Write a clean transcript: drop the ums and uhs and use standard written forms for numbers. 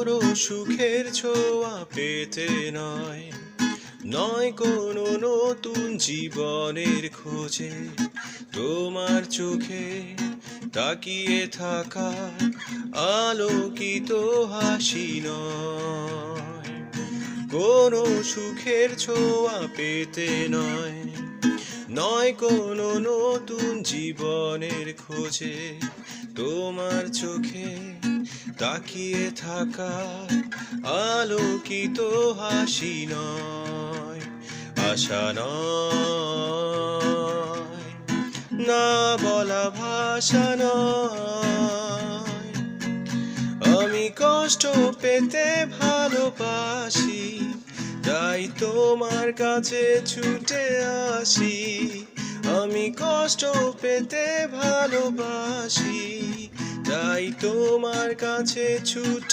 কোনো সুখের ছোঁয়া পেতে নয়, নয় কোনো নতুন জীবনের খোঁজে, তোমার চোখে তাকিয়ে থাকা আলোকিত হাসি নয়। কোনো সুখের ছোঁয়া পেতে নয়, নয় কোনো নতুন জীবনের খোঁজে, তোমার চোখে তাকিয়ে থাকা আলোকিত হাসি নয়, আশা নয়, না বলা ভাষা নয়। আমি কষ্ট পেতে ভালোবাসি, তাই তোমার কাছে ছুটে আসি। আমি কষ্ট পেতে ভালোবাসি, তাই তোমার কাছে ছুটে